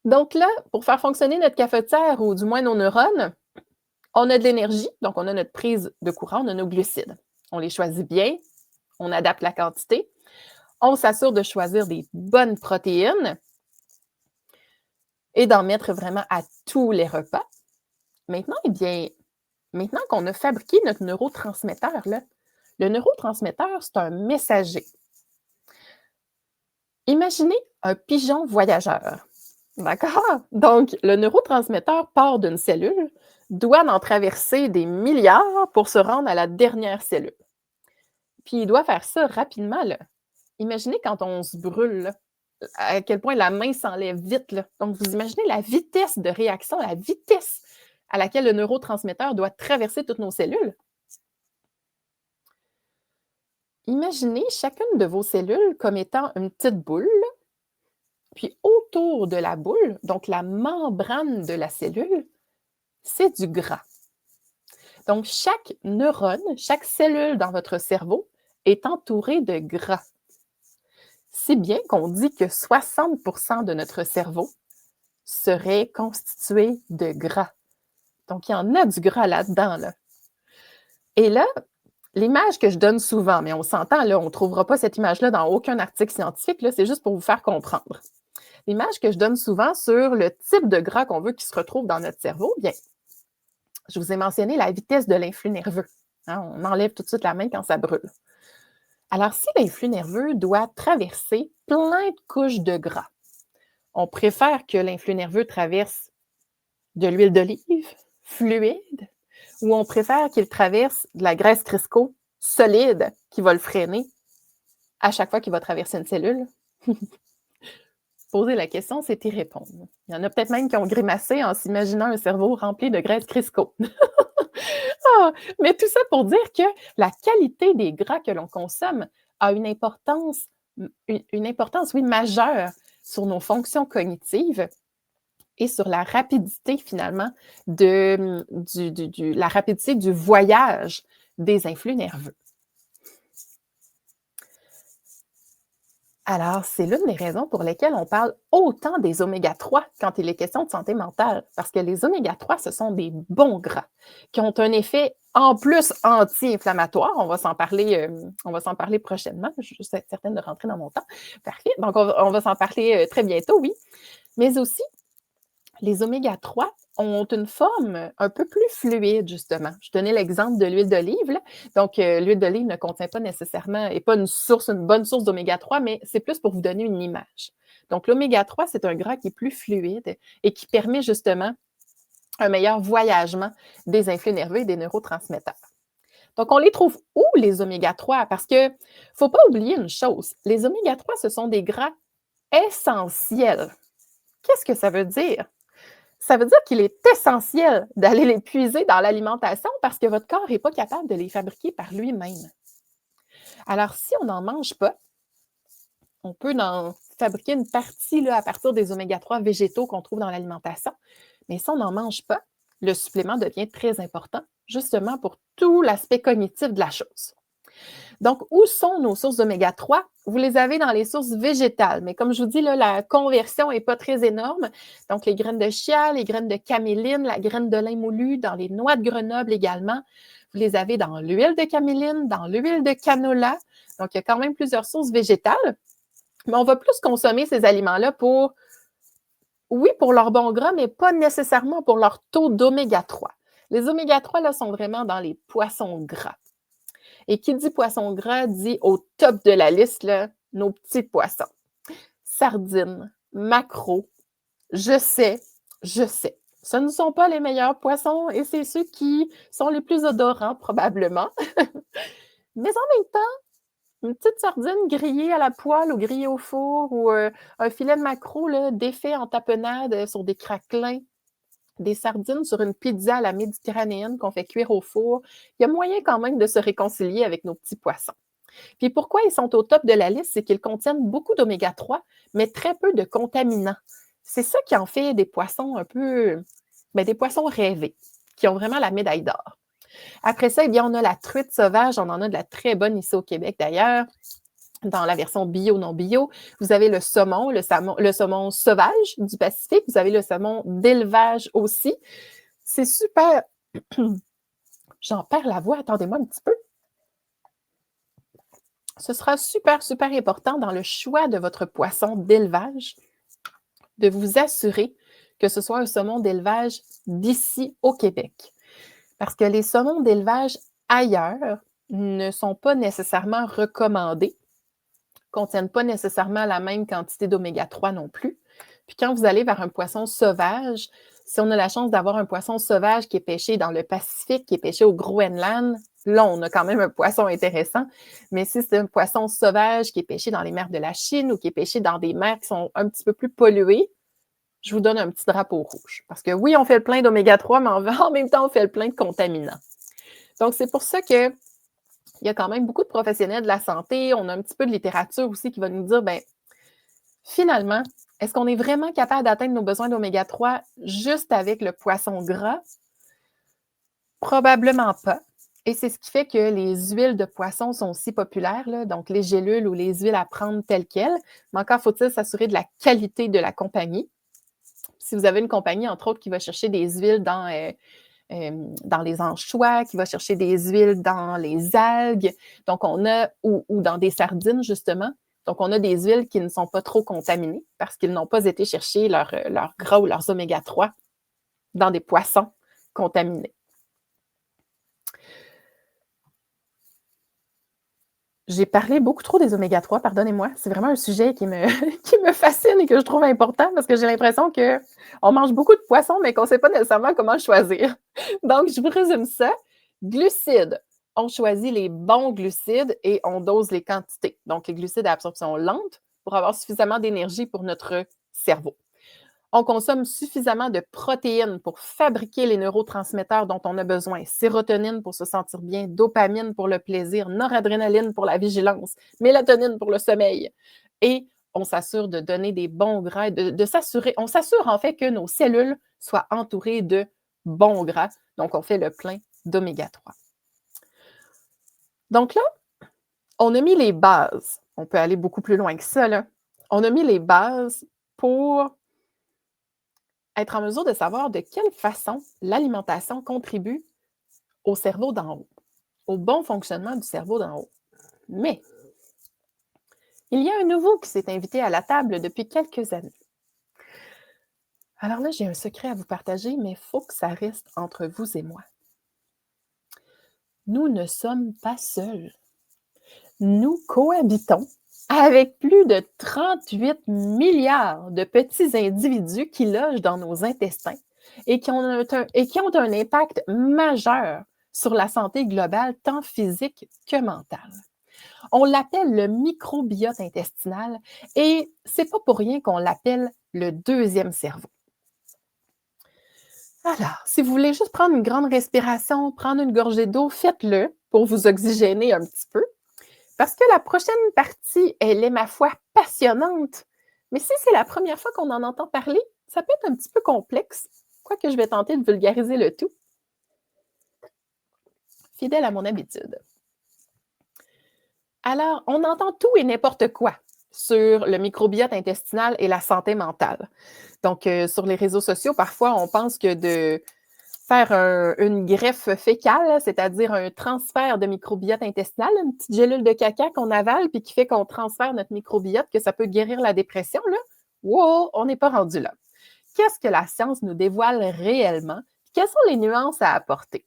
Donc là, pour faire fonctionner notre cafetière ou du moins nos neurones, on a de l'énergie, donc on a notre prise de courant, on a nos glucides. On les choisit bien, on adapte la quantité, on s'assure de choisir des bonnes protéines et d'en mettre vraiment à tous les repas. Maintenant, eh bien, maintenant qu'on a fabriqué notre neurotransmetteur, là, le neurotransmetteur, c'est un messager. Imaginez un pigeon voyageur. D'accord? Donc, le neurotransmetteur part d'une cellule, doit en traverser des milliards pour se rendre à la dernière cellule. Puis, il doit faire ça rapidement, là. Imaginez quand on se brûle, là, à quel point la main s'enlève vite, là. Donc, vous imaginez la vitesse de réaction, la vitesse à laquelle le neurotransmetteur doit traverser toutes nos cellules. Imaginez chacune de vos cellules comme étant une petite boule, puis autour de la boule, donc la membrane de la cellule, c'est du gras. Donc, chaque neurone, chaque cellule dans votre cerveau est entourée de gras. Si bien qu'on dit que 60% de notre cerveau serait constitué de gras. Donc, il y en a du gras là-dedans. Là. Et là, l'image que je donne souvent, mais on s'entend, là, on ne trouvera pas cette image-là dans aucun article scientifique, là, c'est juste pour vous faire comprendre. L'image que je donne souvent sur le type de gras qu'on veut qui se retrouve dans notre cerveau, bien, je vous ai mentionné la vitesse de l'influx nerveux. Hein, on enlève tout de suite la main quand ça brûle. Alors, si l'influx nerveux doit traverser plein de couches de gras, on préfère que l'influx nerveux traverse de l'huile d'olive fluide ou on préfère qu'il traverse de la graisse Crisco solide qui va le freiner à chaque fois qu'il va traverser une cellule? Poser la question, c'est y répondre. Il y en a peut-être même qui ont grimacé en s'imaginant un cerveau rempli de graisse Crisco. Mais tout ça pour dire que la qualité des gras que l'on consomme a une importance, oui, majeure sur nos fonctions cognitives et sur la rapidité, finalement, la rapidité du voyage des influx nerveux. Alors, c'est l'une des raisons pour lesquelles on parle autant des oméga-3 quand il est question de santé mentale, parce que les oméga-3, ce sont des bons gras qui ont un effet en plus anti-inflammatoire. On va s'en parler prochainement. Je suis certaine de rentrer dans mon temps. Parfait. Donc, on va s'en parler très bientôt, oui. Mais aussi, les oméga-3 ont une forme un peu plus fluide, justement. Je donnais l'exemple de l'huile d'olive. Là. Donc, l'huile d'olive ne contient pas nécessairement, n'est pas une bonne source d'oméga-3, mais c'est plus pour vous donner une image. Donc, l'oméga-3, c'est un gras qui est plus fluide et qui permet justement un meilleur voyagement des influx nerveux et des neurotransmetteurs. Donc, on les trouve où, les oméga-3? Parce qu'il ne faut pas oublier une chose. Les oméga-3, ce sont des gras essentiels. Qu'est-ce que ça veut dire? Ça veut dire qu'il est essentiel d'aller les puiser dans l'alimentation parce que votre corps n'est pas capable de les fabriquer par lui-même. Alors, si on n'en mange pas, on peut en fabriquer une partie là, à partir des oméga-3 végétaux qu'on trouve dans l'alimentation. Mais si on n'en mange pas, le supplément devient très important, justement pour tout l'aspect cognitif de la chose. Donc, où sont nos sources d'oméga-3? Vous les avez dans les sources végétales, mais comme je vous dis, là, la conversion n'est pas très énorme. Donc, les graines de chia, les graines de caméline, la graine de lin moulu, dans les noix de Grenoble également. Vous les avez dans l'huile de caméline, dans l'huile de canola. Donc, il y a quand même plusieurs sources végétales. Mais on va plus consommer ces aliments-là pour leur bon gras, mais pas nécessairement pour leur taux d'oméga-3. Les oméga-3, là, sont vraiment dans les poissons gras. Et qui dit poisson gras dit au top de la liste, là, nos petits poissons. Sardines, maquereaux, je sais. Ce ne sont pas les meilleurs poissons et c'est ceux qui sont les plus odorants probablement. Mais en même temps, une petite sardine grillée à la poêle ou grillée au four ou un filet de maquereau là, défait en tapenade sur des craquelins, des sardines sur une pizza à la méditerranéenne qu'on fait cuire au four, il y a moyen quand même de se réconcilier avec nos petits poissons. Puis pourquoi ils sont au top de la liste, c'est qu'ils contiennent beaucoup d'oméga-3, mais très peu de contaminants. C'est ça qui en fait des poissons un peu, des poissons rêvés, qui ont vraiment la médaille d'or. Après ça, eh bien, on a la truite sauvage, on en a de la très bonne ici au Québec d'ailleurs. Dans la version bio, non bio, vous avez le saumon sauvage du Pacifique, vous avez le saumon d'élevage aussi. C'est super. J'en perds la voix, attendez-moi un petit peu. Ce sera super, super important dans le choix de votre poisson d'élevage de vous assurer que ce soit un saumon d'élevage d'ici au Québec. Parce que les saumons d'élevage ailleurs ne sont pas nécessairement recommandés, contiennent pas nécessairement la même quantité d'oméga-3 non plus. Puis quand vous allez vers un poisson sauvage, si on a la chance d'avoir un poisson sauvage qui est pêché dans le Pacifique, qui est pêché au Groenland, là, on a quand même un poisson intéressant. Mais si c'est un poisson sauvage qui est pêché dans les mers de la Chine ou qui est pêché dans des mers qui sont un petit peu plus polluées, je vous donne un petit drapeau rouge. Parce que oui, on fait le plein d'oméga-3, mais en même temps, on fait le plein de contaminants. Donc, c'est pour ça que il y a quand même beaucoup de professionnels de la santé. On a un petit peu de littérature aussi qui va nous dire, finalement, est-ce qu'on est vraiment capable d'atteindre nos besoins d'oméga-3 juste avec le poisson gras? Probablement pas. Et c'est ce qui fait que les huiles de poisson sont si populaires, là, donc les gélules ou les huiles à prendre telles quelles. Mais encore faut-il s'assurer de la qualité de la compagnie. Si vous avez une compagnie, entre autres, qui va chercher des huiles dans les anchois, qui va chercher des huiles dans les algues, donc ou dans des sardines, justement. Donc, on a des huiles qui ne sont pas trop contaminées parce qu'ils n'ont pas été chercher leur gras ou leurs oméga-3 dans des poissons contaminés. J'ai parlé beaucoup trop des oméga-3, pardonnez-moi. C'est vraiment un sujet qui me, qui me fascine et que je trouve important parce que j'ai l'impression qu'on mange beaucoup de poissons, mais qu'on ne sait pas nécessairement comment le choisir. Donc, je vous résume ça. Glucides. On choisit les bons glucides et on dose les quantités. Donc, les glucides à absorption lente pour avoir suffisamment d'énergie pour notre cerveau. On consomme suffisamment de protéines pour fabriquer les neurotransmetteurs dont on a besoin. Sérotonine pour se sentir bien, dopamine pour le plaisir, noradrénaline pour la vigilance, mélatonine pour le sommeil. Et on s'assure de donner des bons gras, on s'assure en fait que nos cellules soient entourées de bons gras. Donc, on fait le plein d'oméga-3. Donc là, on a mis les bases. On peut aller beaucoup plus loin que ça, là. On a mis les bases pour être en mesure de savoir de quelle façon l'alimentation contribue au cerveau d'en haut, au bon fonctionnement du cerveau d'en haut. Mais il y a un nouveau qui s'est invité à la table depuis quelques années. Alors là, j'ai un secret à vous partager, mais il faut que ça reste entre vous et moi. Nous ne sommes pas seuls. Nous cohabitons avec plus de 38 milliards de petits individus qui logent dans nos intestins et qui ont un impact majeur sur la santé globale, tant physique que mentale. On l'appelle le microbiote intestinal et c'est pas pour rien qu'on l'appelle le deuxième cerveau. Alors, si vous voulez juste prendre une grande respiration, prendre une gorgée d'eau, faites-le pour vous oxygéner un petit peu. Parce que la prochaine partie, elle est, ma foi, passionnante. Mais si c'est la première fois qu'on en entend parler, ça peut être un petit peu complexe, quoique je vais tenter de vulgariser le tout. Fidèle à mon habitude. Alors, on entend tout et n'importe quoi sur le microbiote intestinal et la santé mentale. Donc, sur les réseaux sociaux, parfois, on pense que de faire une greffe fécale, c'est-à-dire un transfert de microbiote intestinal, une petite gélule de caca qu'on avale puis qui fait qu'on transfère notre microbiote, que ça peut guérir la dépression, là. Wow, on n'est pas rendu là. Qu'est-ce que la science nous dévoile réellement? Quelles sont les nuances à apporter?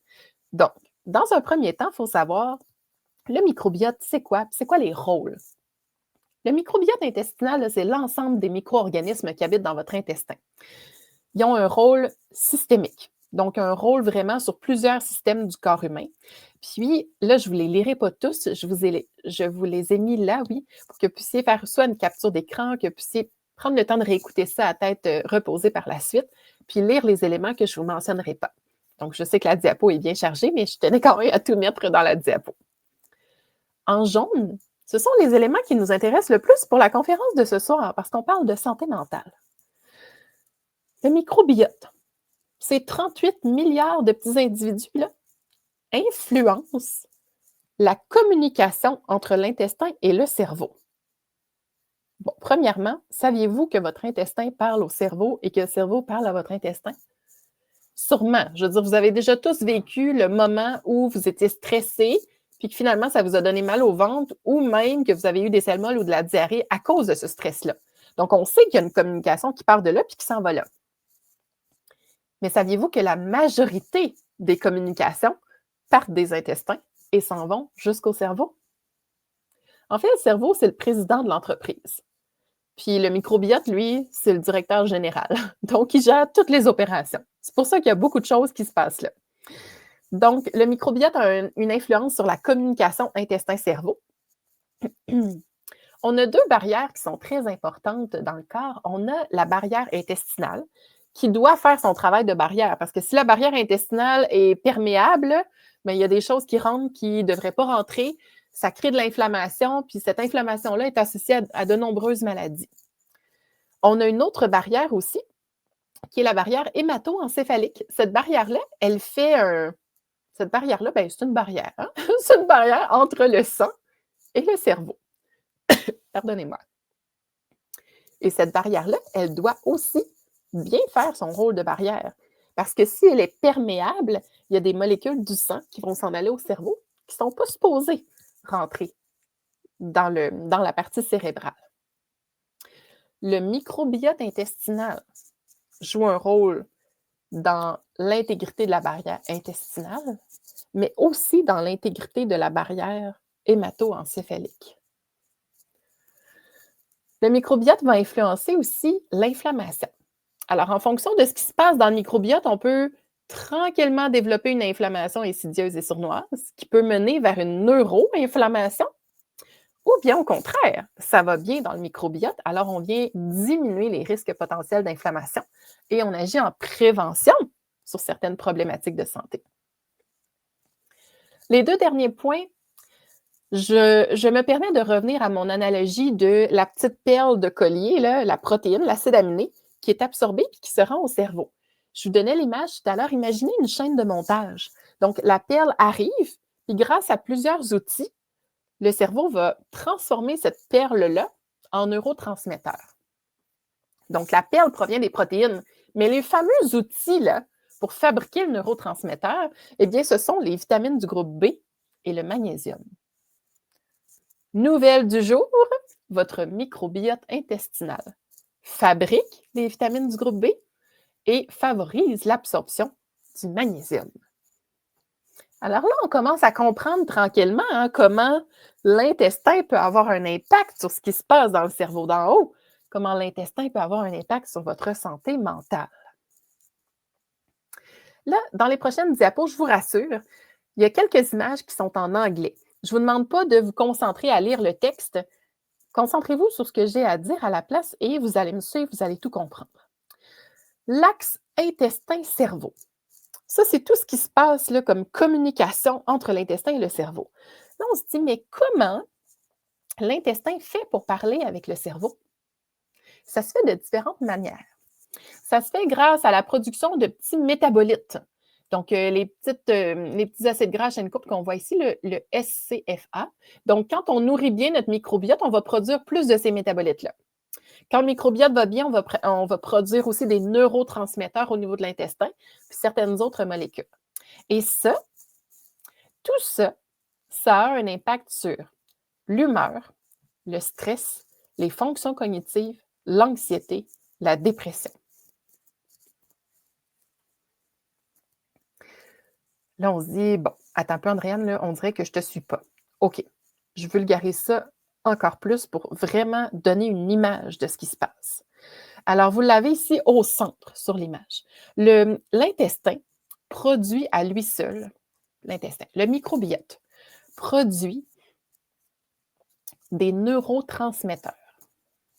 Donc, dans un premier temps, il faut savoir, le microbiote, c'est quoi? C'est quoi les rôles? Le microbiote intestinal, là, c'est l'ensemble des micro-organismes qui habitent dans votre intestin. Ils ont un rôle systémique. Donc, un rôle vraiment sur plusieurs systèmes du corps humain. Puis, là, je ne vous les lirai pas tous, je vous les ai mis là, oui, pour que vous puissiez faire soit une capture d'écran, que vous puissiez prendre le temps de réécouter ça à tête reposée par la suite, puis lire les éléments que je ne vous mentionnerai pas. Donc, je sais que la diapo est bien chargée, mais je tenais quand même à tout mettre dans la diapo. En jaune, ce sont les éléments qui nous intéressent le plus pour la conférence de ce soir, parce qu'on parle de santé mentale. Le microbiote. Ces 38 milliards de petits individus-là influencent la communication entre l'intestin et le cerveau. Bon, premièrement, saviez-vous que votre intestin parle au cerveau et que le cerveau parle à votre intestin? Sûrement. Je veux dire, vous avez déjà tous vécu le moment où vous étiez stressé, puis que finalement, ça vous a donné mal au ventre, ou même que vous avez eu des selles molles ou de la diarrhée à cause de ce stress-là. Donc, on sait qu'il y a une communication qui part de là puis qui s'en va là. Mais saviez-vous que la majorité des communications partent des intestins et s'en vont jusqu'au cerveau? En fait, le cerveau, c'est le président de l'entreprise. Puis le microbiote, lui, c'est le directeur général. Donc, il gère toutes les opérations. C'est pour ça qu'il y a beaucoup de choses qui se passent là. Donc, le microbiote a une influence sur la communication intestin-cerveau. On a deux barrières qui sont très importantes dans le corps. On a la barrière intestinale, qui doit faire son travail de barrière. Parce que si la barrière intestinale est perméable, bien, il y a des choses qui rentrent qui ne devraient pas rentrer. Ça crée de l'inflammation, puis cette inflammation-là est associée à de nombreuses maladies. On a une autre barrière aussi, qui est la barrière hémato-encéphalique. Cette barrière-là, elle fait Cette barrière-là, ben, c'est une barrière. Hein? C'est une barrière entre le sang et le cerveau. Pardonnez-moi. Et cette barrière-là, elle doit aussi bien faire son rôle de barrière. Parce que si elle est perméable, il y a des molécules du sang qui vont s'en aller au cerveau qui ne sont pas supposées rentrer dans la partie cérébrale. Le microbiote intestinal joue un rôle dans l'intégrité de la barrière intestinale, mais aussi dans l'intégrité de la barrière hémato-encéphalique. Le microbiote va influencer aussi l'inflammation. Alors, en fonction de ce qui se passe dans le microbiote, on peut tranquillement développer une inflammation insidieuse et sournoise qui peut mener vers une neuro-inflammation, ou bien au contraire, ça va bien dans le microbiote, alors on vient diminuer les risques potentiels d'inflammation et on agit en prévention sur certaines problématiques de santé. Les 2 derniers points, je me permets de revenir à mon analogie de la petite perle de collier, là, la protéine, l'acide aminé, qui est absorbée et qui se rend au cerveau. Je vous donnais l'image tout à l'heure. Imaginez une chaîne de montage. Donc, la perle arrive, puis grâce à plusieurs outils, le cerveau va transformer cette perle-là en neurotransmetteur. Donc, la perle provient des protéines, mais les fameux outils là, pour fabriquer le neurotransmetteur, eh bien, ce sont les vitamines du groupe B et le magnésium. Nouvelle du jour, votre microbiote intestinal fabrique les vitamines du groupe B et favorise l'absorption du magnésium. Alors là, on commence à comprendre tranquillement comment l'intestin peut avoir un impact sur ce qui se passe dans le cerveau d'en haut, comment l'intestin peut avoir un impact sur votre santé mentale. Là, dans les prochaines diapos, je vous rassure, il y a quelques images qui sont en anglais. Je ne vous demande pas de vous concentrer à lire le texte. Concentrez-vous sur ce que j'ai à dire à la place et vous allez me suivre, vous allez tout comprendre. L'axe intestin-cerveau. Ça, c'est tout ce qui se passe là, comme communication entre l'intestin et le cerveau. Là, on se dit, mais comment l'intestin fait pour parler avec le cerveau? Ça se fait de différentes manières. Ça se fait grâce à la production de petits métabolites. Donc, les petits acides gras à chaîne courte qu'on voit ici, le SCFA. Donc, quand on nourrit bien notre microbiote, on va produire plus de ces métabolites-là. Quand le microbiote va bien, on va produire aussi des neurotransmetteurs au niveau de l'intestin, puis certaines autres molécules. Et ça, tout ça, ça a un impact sur l'humeur, le stress, les fonctions cognitives, l'anxiété, la dépression. Là, on se dit, bon, attends un peu, Andréane, là, on dirait que je ne te suis pas. OK, je vulgarise ça encore plus pour vraiment donner une image de ce qui se passe. Alors, vous l'avez ici au centre sur l'image. L'intestin produit à lui seul, le microbiote, produit des neurotransmetteurs.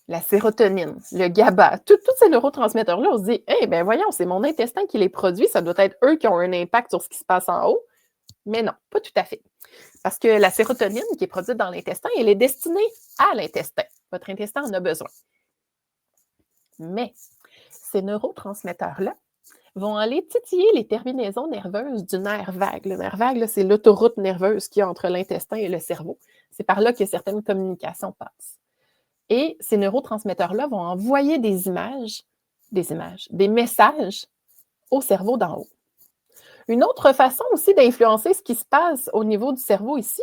La sérotonine, le GABA, tous ces neurotransmetteurs-là, on se dit, eh bien, voyons, c'est mon intestin qui les produit, ça doit être eux qui ont un impact sur ce qui se passe en haut. Mais non, pas tout à fait. Parce que la sérotonine qui est produite dans l'intestin, elle est destinée à l'intestin. Votre intestin en a besoin. Mais ces neurotransmetteurs-là vont aller titiller les terminaisons nerveuses du nerf vague. Le nerf vague, c'est l'autoroute nerveuse qu'il y a entre l'intestin et le cerveau. C'est par là que certaines communications passent. Et ces neurotransmetteurs-là vont envoyer des messages au cerveau d'en haut. Une autre façon aussi d'influencer ce qui se passe au niveau du cerveau ici,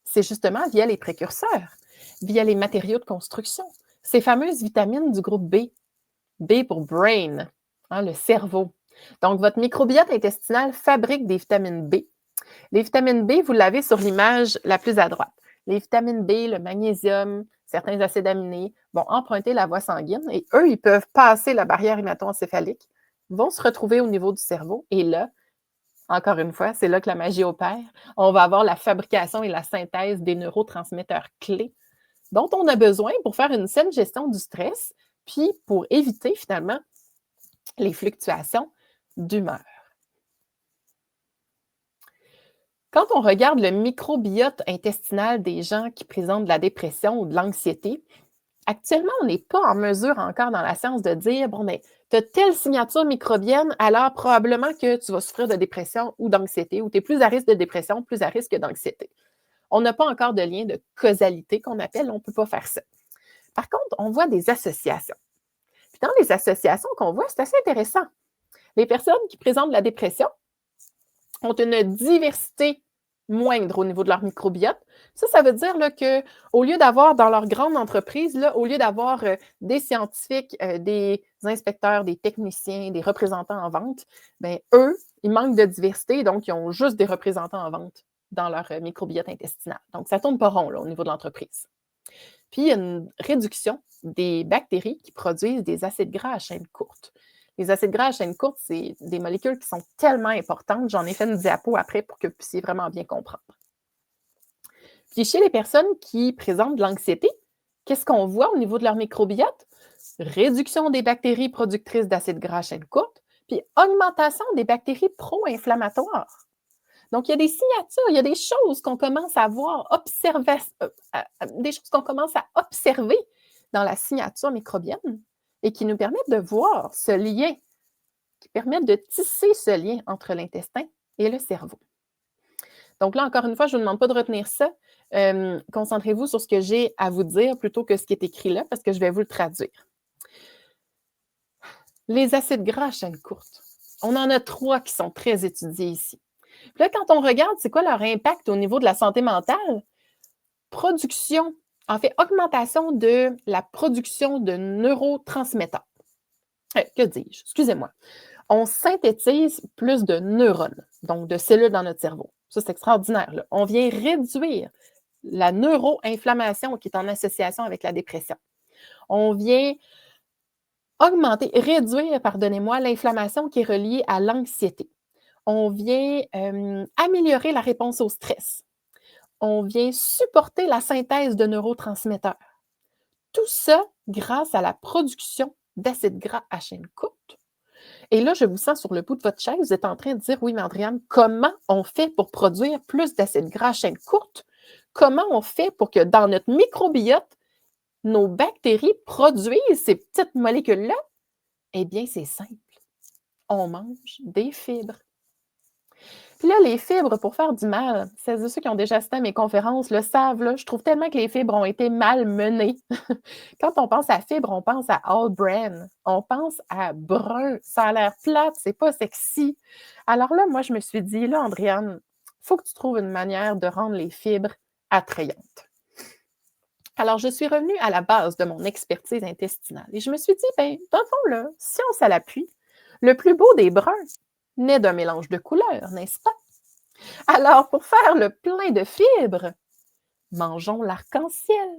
c'est justement via les précurseurs, via les matériaux de construction, ces fameuses vitamines du groupe B. B pour brain, hein, le cerveau. Donc, votre microbiote intestinal fabrique des vitamines B. Les vitamines B, vous l'avez sur l'image la plus à droite. Les vitamines B, le magnésium, certains acides aminés vont emprunter la voie sanguine et eux, ils peuvent passer la barrière hémato-encéphalique, vont se retrouver au niveau du cerveau et là, encore une fois, c'est là que la magie opère. On va avoir la fabrication et la synthèse des neurotransmetteurs clés dont on a besoin pour faire une saine gestion du stress, puis pour éviter finalement les fluctuations d'humeur. Quand on regarde le microbiote intestinal des gens qui présentent de la dépression ou de l'anxiété, Actuellement, on n'est pas en mesure encore dans la science de dire, bon, mais tu as telle signature microbienne, alors probablement que tu vas souffrir de dépression ou d'anxiété, ou tu es plus à risque de dépression, plus à risque d'anxiété. On n'a pas encore de lien de causalité qu'on appelle, on ne peut pas faire ça. Par contre, on voit des associations. Puis dans les associations qu'on voit, c'est assez intéressant. Les personnes qui présentent la dépression ont une diversité moindre au niveau de leur microbiote. Ça veut dire là, qu'au lieu d'avoir dans leur grande entreprise, là, au lieu d'avoir des scientifiques, des inspecteurs, des techniciens, des représentants en vente, bien, eux, ils manquent de diversité, donc ils ont juste des représentants en vente dans leur microbiote intestinal. Donc, ça ne tourne pas rond là, au niveau de l'entreprise. Puis, il y a une réduction des bactéries qui produisent des acides gras à chaîne courte. Les acides gras à chaîne courte, c'est des molécules qui sont tellement importantes. J'en ai fait une diapo après pour que vous puissiez vraiment bien comprendre. Puis, chez les personnes qui présentent de l'anxiété, qu'est-ce qu'on voit au niveau de leur microbiote? Réduction des bactéries productrices d'acides gras à chaîne courte, puis augmentation des bactéries pro-inflammatoires. Donc, il y a des signatures, il y a des choses qu'on commence à voir, des choses qu'on commence à observer dans la signature microbienne et qui nous permettent de voir ce lien, qui permettent de tisser ce lien entre l'intestin et le cerveau. Donc là, encore une fois, je ne vous demande pas de retenir ça. Concentrez-vous sur ce que j'ai à vous dire plutôt que ce qui est écrit là, parce que je vais vous le traduire. Les acides gras à chaîne courte. On en a 3 qui sont très étudiés ici. Puis là, quand on regarde, c'est quoi leur impact au niveau de la santé mentale? Augmentation de la production de neurotransmetteurs. Que dis-je? Excusez-moi. On synthétise plus de neurones, donc de cellules dans notre cerveau. Ça, c'est extraordinaire, là. On vient réduire la neuroinflammation qui est en association avec la dépression. On vient réduire, l'inflammation qui est reliée à l'anxiété. On vient améliorer la réponse au stress. On vient supporter la synthèse de neurotransmetteurs. Tout ça grâce à la production d'acides gras à chaîne courte. Et là, je vous sens sur le bout de votre chaise, vous êtes en train de dire, oui, mais Andréane, comment on fait pour produire plus d'acides gras à chaîne courte? Comment on fait pour que dans notre microbiote, nos bactéries produisent ces petites molécules-là? Eh bien, c'est simple. On mange des fibres. Puis là, les fibres, pour faire du mal, celles et ceux qui ont déjà assisté à mes conférences le savent, là, je trouve tellement que les fibres ont été mal menées. Quand on pense à fibres, on pense à all bran, on pense à brun, ça a l'air plate, c'est pas sexy. Alors là, moi, je me suis dit, là, Andréane, il faut que tu trouves une manière de rendre les fibres attrayantes. Alors, je suis revenue à la base de mon expertise intestinale et je me suis dit, bien, dans le fond, là, science à l'appui, le plus beau des bruns naît d'un mélange de couleurs, n'est-ce pas? Alors, pour faire le plein de fibres, mangeons l'arc-en-ciel.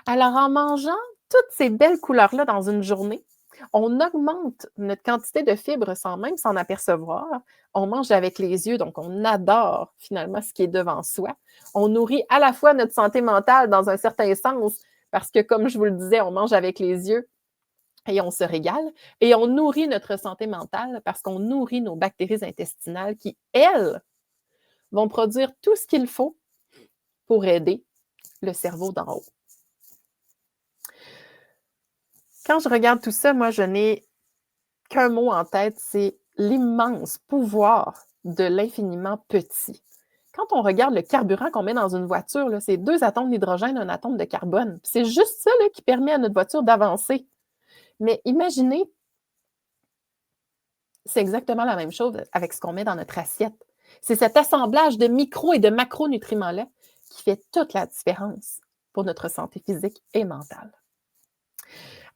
Alors, en mangeant toutes ces belles couleurs-là dans une journée, on augmente notre quantité de fibres sans même s'en apercevoir. On mange avec les yeux, donc on adore finalement ce qui est devant soi. On nourrit à la fois notre santé mentale dans un certain sens, parce que comme je vous le disais, on mange avec les yeux et on se régale. Et on nourrit notre santé mentale parce qu'on nourrit nos bactéries intestinales qui, elles, vont produire tout ce qu'il faut pour aider le cerveau d'en haut. Quand je regarde tout ça, moi, je n'ai qu'un mot en tête, c'est l'immense pouvoir de l'infiniment petit. Quand on regarde le carburant qu'on met dans une voiture, là, c'est 2 atomes d'hydrogène, un atome de carbone. C'est juste ça là, qui permet à notre voiture d'avancer. Mais imaginez, c'est exactement la même chose avec ce qu'on met dans notre assiette. C'est cet assemblage de micro et de macronutriments-là qui fait toute la différence pour notre santé physique et mentale.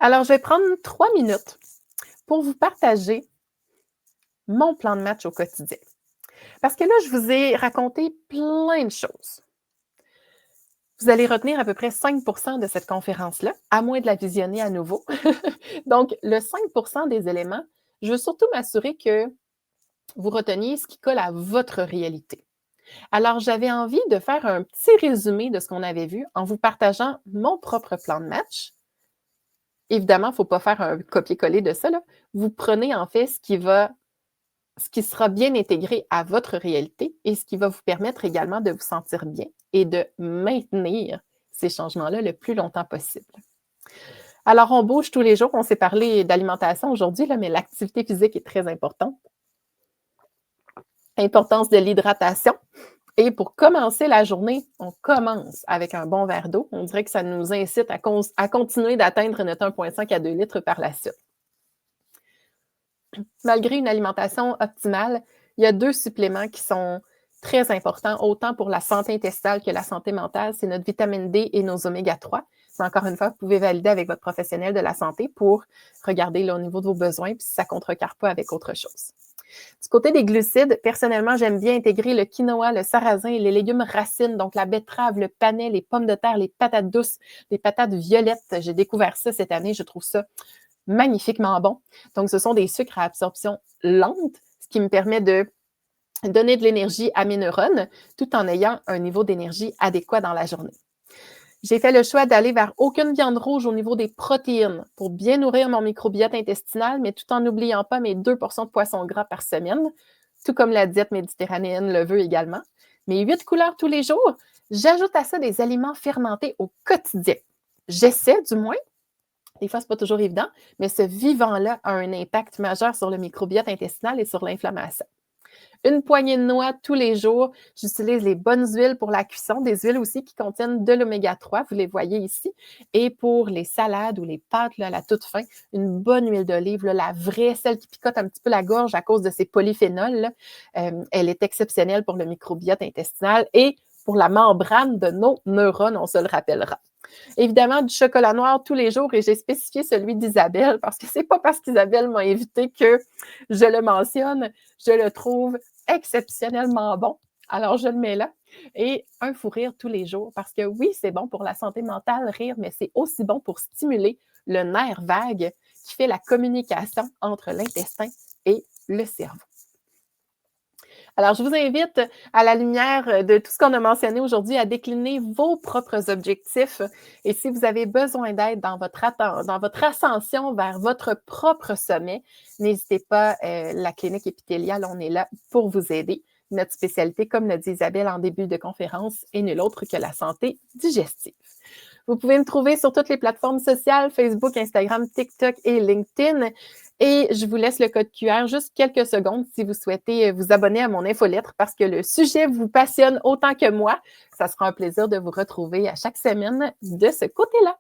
Alors, je vais prendre 3 minutes pour vous partager mon plan de match au quotidien. Parce que là, je vous ai raconté plein de choses. Vous allez retenir à peu près 5 % de cette conférence-là, à moins de la visionner à nouveau. Donc, le 5 % des éléments, je veux surtout m'assurer que vous reteniez ce qui colle à votre réalité. Alors, j'avais envie de faire un petit résumé de ce qu'on avait vu en vous partageant mon propre plan de match. Évidemment, il ne faut pas faire un copier-coller de ça, là. Vous prenez en fait ce qui sera bien intégré à votre réalité et ce qui va vous permettre également de vous sentir bien et de maintenir ces changements-là le plus longtemps possible. Alors, on bouge tous les jours. On s'est parlé d'alimentation aujourd'hui, là, mais l'activité physique est très importante. Importance de l'hydratation. Et pour commencer la journée, on commence avec un bon verre d'eau. On dirait que ça nous incite à continuer d'atteindre notre 1,5 à 2 litres par la suite. Malgré une alimentation optimale, il y a 2 suppléments qui sont très importants, autant pour la santé intestinale que la santé mentale. C'est notre vitamine D et nos oméga-3. Mais encore une fois, vous pouvez valider avec votre professionnel de la santé pour regarder là, au niveau de vos besoins, puis si ça ne contrecarre pas avec autre chose. Du côté des glucides, personnellement, j'aime bien intégrer le quinoa, le sarrasin et les légumes racines, donc la betterave, le panais, les pommes de terre, les patates douces, les patates violettes. J'ai découvert ça cette année, je trouve ça magnifiquement bon. Donc, ce sont des sucres à absorption lente, ce qui me permet de donner de l'énergie à mes neurones tout en ayant un niveau d'énergie adéquat dans la journée. J'ai fait le choix d'aller vers aucune viande rouge au niveau des protéines pour bien nourrir mon microbiote intestinal, mais tout en n'oubliant pas mes 2 portions de poisson gras par semaine, tout comme la diète méditerranéenne le veut également. Mes 8 couleurs tous les jours, j'ajoute à ça des aliments fermentés au quotidien. J'essaie du moins. Des fois, ce n'est pas toujours évident, mais ce vivant-là a un impact majeur sur le microbiote intestinal et sur l'inflammation. Une poignée de noix tous les jours. J'utilise les bonnes huiles pour la cuisson, des huiles aussi qui contiennent de l'oméga-3, vous les voyez ici. Et pour les salades ou les pâtes là, à la toute fin, une bonne huile d'olive, là, la vraie, celle qui picote un petit peu la gorge à cause de ses polyphénols. Là. Elle est exceptionnelle pour le microbiote intestinal et pour la membrane de nos neurones, on se le rappellera. Évidemment, du chocolat noir tous les jours et j'ai spécifié celui d'Isabelle parce que ce n'est pas parce qu'Isabelle m'a invité que je le mentionne. Je le trouve exceptionnellement bon. Alors, je le mets là. Et un fou rire tous les jours parce que oui, c'est bon pour la santé mentale, rire, mais c'est aussi bon pour stimuler le nerf vague qui fait la communication entre l'intestin et le cerveau. Alors, je vous invite, à la lumière de tout ce qu'on a mentionné aujourd'hui, à décliner vos propres objectifs. Et si vous avez besoin d'aide dans votre ascension vers votre propre sommet, n'hésitez pas, la clinique épithéliale, on est là pour vous aider. Notre spécialité, comme l'a dit Isabelle en début de conférence, est nulle autre que la santé digestive. Vous pouvez me trouver sur toutes les plateformes sociales, Facebook, Instagram, TikTok et LinkedIn. Et je vous laisse le code QR juste quelques secondes si vous souhaitez vous abonner à mon infolettre parce que le sujet vous passionne autant que moi. Ça sera un plaisir de vous retrouver à chaque semaine de ce côté-là.